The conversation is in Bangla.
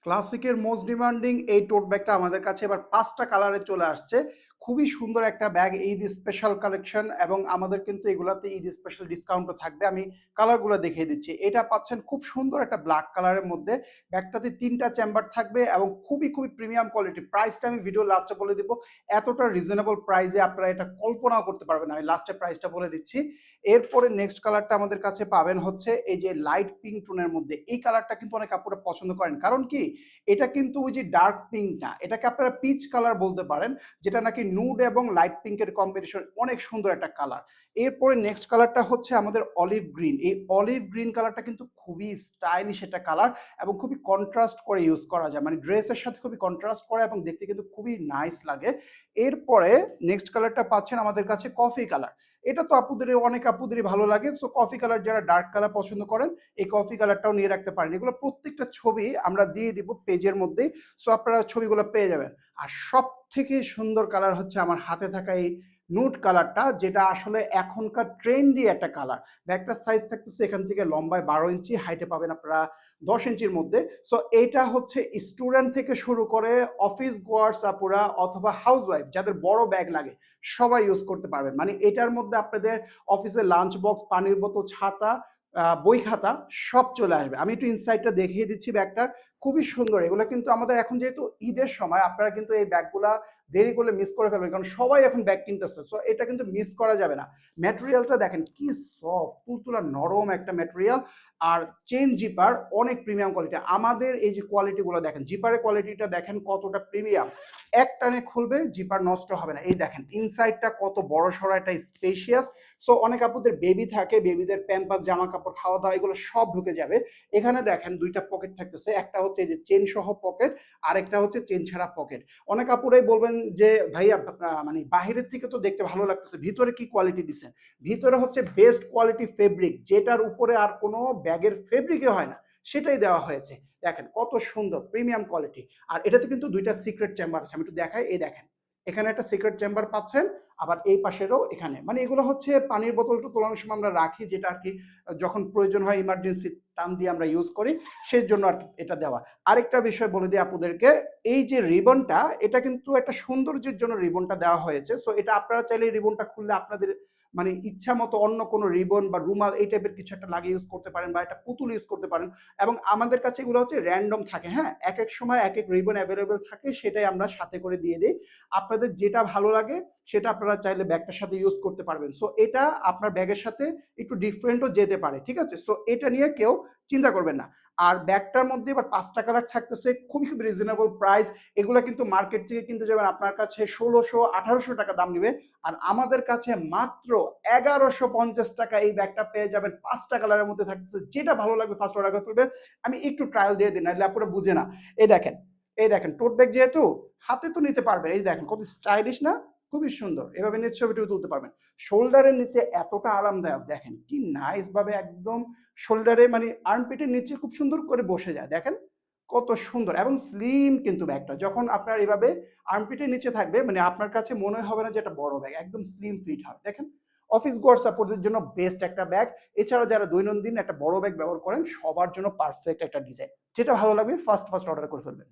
ক্লাসিকের মোস্ট ডিমান্ডিং এই টোট ব্যাগটা আমাদের কাছে এবার ৫টা কালারে চলে আসছে। খুবই সুন্দর একটা ব্যাগ, ঈদ স্পেশাল কালেকশন এবং আমাদের কিন্তু এগুলাতে ঈদ স্পেশাল ডিসকাউন্টও থাকবে। আমি কালারগুলো দেখিয়ে দিচ্ছি। এটা পাচ্ছেন খুব সুন্দর একটা ব্ল্যাক কালারের মধ্যে। ব্যাগটাতে ৩টা চেম্বার থাকবে এবং খুবই প্রিমিয়াম কোয়ালিটি। প্রাইসটা আমি ভিডিও লাস্টে বলে দিব। এতটা রিজনেবল প্রাইসে আপনারা এটা কল্পনাও করতে পারবেন না। আমি লাস্টে প্রাইসটা বলে দিচ্ছি। এরপরে নেক্সট কালারটা আমাদের কাছে পাবেন হচ্ছে এই যে লাইট পিঙ্ক টোনের মধ্যে। এই কালারটা কিন্তু অনেক আপুরা পছন্দ করেন। কারণ কি? এটা কিন্তু ওই যে ডার্ক পিঙ্ক না, এটাকে আপনারা পিচ কালার বলতে পারেন, যেটা নাকি নুড এবং লাইট পিঙ্কের কম্বিনেশন, অনেক সুন্দর একটা কালার। এরপরে নেক্সট কালারটা হচ্ছে আমাদের অলিভ গ্রিন। এই অলিভ গ্রিন কালারটা কিন্তু খুবই স্টাইলিশ একটা কালার এবং খুবই কন্ট্রাস্ট করে ইউজ করা যায়, মানে ড্রেসের সাথে খুবই কন্ট্রাস্ট করে এবং দেখতে কিন্তু খুবই নাইস লাগে। এরপরে নেক্সট কালারটা পাচ্ছেন আমাদের কাছে কফি কালার। এটা তো আপুদের, অনেক আপুদেরই ভালো লাগে। সো কফি কালার, যারা ডার্ক কালার পছন্দ করেন এই কফি কালারটাও নিয়ে রাখতে পারেন। এগুলো প্রত্যেকটা ছবি আমরা দিয়ে দিব পেজের মধ্যেই, সো আপনারা ছবিগুলো পেয়ে যাবেন। আর সব থেকে সুন্দর কালার হচ্ছে আমার হাতে থাকা এই নুড কালারটা, যেটা আসলে এখনকার ট্রেন্ডি একটা কালার। ব্যাগটার সাইজ থাকতেছে এখান থেকে লম্বায় 12 ইঞ্চি, হাইটে পাবেন আপনারা 10 ইঞ্চির মধ্যে। সো এইটা হচ্ছে স্টুডেন্ট থেকে শুরু করে অফিস গোয়ার্স আপুরা অথবা হাউস ওয়াইফ যাদের বড় ব্যাগ লাগে সবাই ইউজ করতে পারবেন। মানে এটার মধ্যে আপনাদের অফিসের লাঞ্চ বক্স, পানির বোতল, ছাতা, বই খাতা সব চলে আসবে। আমি একটু ইনসাইডটা দেখিয়ে দিচ্ছি ব্যাগটার। খুবই সুন্দর। এগুলো কিন্তু আমাদের এখন যেহেতু ঈদের সময়, আপনারা কিন্তু এই ব্যাগগুলা দেরি করলে মিস করে ফেলবেন, কারণ সবাই এখন ব্যাগ কিনতেছে। সো এটা কিন্তু মিস করা যাবে না। ম্যাটেরিয়ালটা দেখেন কি সফট, তুলতুলা নরম একটা ম্যাটেরিয়াল। আর চেন জিপার অনেক প্রিমিয়াম কোয়ালিটি। আমাদের এই যে কোয়ালিটিগুলো দেখেন, জিপারের কোয়ালিটিটা দেখেন কতটা প্রিমিয়াম। এক টানে খুলবে, জিপার নষ্ট হবে না। এই দেখেন ইনসাইডটা কত বড় সড়ো একটা স্পেশিয়াস। সো অনেক আপুদের বেবি থাকে, বেবিদের প্যাম্পাস, জামা কাপড়, খাওয়া দাওয়া এগুলো সব ঢুকে যাবে। এখানে দেখেন দুইটা পকেট থাকতেছে, একটা হচ্ছে এই যে চেন সহ পকেট, আরেকটা হচ্ছে চেন ছাড়া পকেট। অনেক আপুরাই বলবেন যে ভাইয়া মানে বাহিরের থেকে তো দেখতে ভালো লাগতেছে, ভিতরে কি কোয়ালিটি দিচ্ছেন? ভিতরে হচ্ছে বেস্ট কোয়ালিটি ফেব্রিক, যেটার উপরে আর কোনো ব্যাগের ফেব্রিকই হয় না, সেটাই দেওয়া হয়েছে। দেখেন কত সুন্দর প্রিমিয়াম কোয়ালিটি। আর এটাতে কিন্তু দুইটা সিক্রেট চেম্বার আছে, আমি একটু দেখাই। এই দেখেন এখানে একটা সিক্রেট চেম্বার পাচ্ছেন, আবার এই পাশেরও এখানে। মানে এগুলো হচ্ছে পানির বোতলটা তোলানোর সময় আমরা রাখি, যেটা আর কি যখন প্রয়োজন হয় ইমার্জেন্সি টান দিয়ে আমরা ইউজ করি, সেই জন্য আর কি এটা দেওয়া। আরেকটা বিষয় বলে দিই আপনাদেরকে, এই যে রিবনটা, এটা কিন্তু একটা সৌন্দর্যের জন্য রিবনটা দেওয়া হয়েছে। সো এটা আপনারা চাইলে রিবনটা খুললে আপনাদের মানে ইচ্ছা মতো অন্য কোনো রিবন বা রুমাল এই টাইপের কিছু একটা লাগিয়ে ইউজ করতে পারেন, বা একটা পুতুল ইউজ করতে পারেন। এবং আমাদের কাছে এগুলো হচ্ছে র্যান্ডম থাকে, হ্যাঁ, এক এক সময় এক এক রিবন অ্যাভেলেবেল থাকে, সেটাই আমরা সাথে করে দিয়ে দিই। আপনাদের যেটা ভালো লাগে সেটা আপনারা চাইলে ব্যাগটার সাথে ইউজ করতে পারবেন। সো এটা আপনার ব্যাগের সাথে একটু ডিফারেন্টও যেতে পারে, ঠিক আছে? সো এটা নিয়ে কেউ চিন্তা করবেন না। আর ব্যাগটার মধ্যে এবার ৫টা কালার থাকতেছে, খুবই রিজনেবল প্রাইস। এগুলো কিন্তু মার্কেট থেকে কিনতে যাবেন আপনার কাছে ১৬০০-১৮০০ টাকা দাম নেবে। আর আমাদের কাছে মাত্র ১১৫০ টাকা এই ব্যাগটা পেয়ে যাবেন। ৫টা কালারের মধ্যে থাকতেছে, যেটা ভালো লাগবে ফার্স্ট অর্ডার করে ফেলবেন। আমি একটু ট্রায়াল দিয়ে দিই, নাহলে আপনারা বুঝে না। এই দেখেন, এই দেখেন টোট ব্যাগ যেহেতু হাতে তো নিতে পারবেন। এই দেখেন কত স্টাইলিশ না, খুবই সুন্দর। এভাবে নিয়ে ছবিটুকু তুলতে পারবেন। শোল্ডারের নিচে এতটা আরামদায়ক, দেখেন কি নাইস ভাবে একদম শোল্ডারে, মানে আর্মপিটের নিচে খুব সুন্দর করে বসে যায়। দেখেন কত সুন্দর এবং স্লিম কিন্তু ব্যাগটা। যখন আপনার এভাবে আর্মপিটের নিচে থাকবে, মানে আপনার কাছে মনে হবে না যে এটা বড় ব্যাগ, একদম স্লিম ফিট হয়। দেখেন অফিস গোয়ার সাপোর্টের জন্য বেস্ট একটা ব্যাগ। এছাড়াও যারা দৈনন্দিন একটা বড় ব্যাগ ব্যবহার করেন, সবার জন্য পারফেক্ট একটা ডিজাইন। যেটা ভালো লাগবে ফার্স্ট অর্ডার করে ফেলবেন।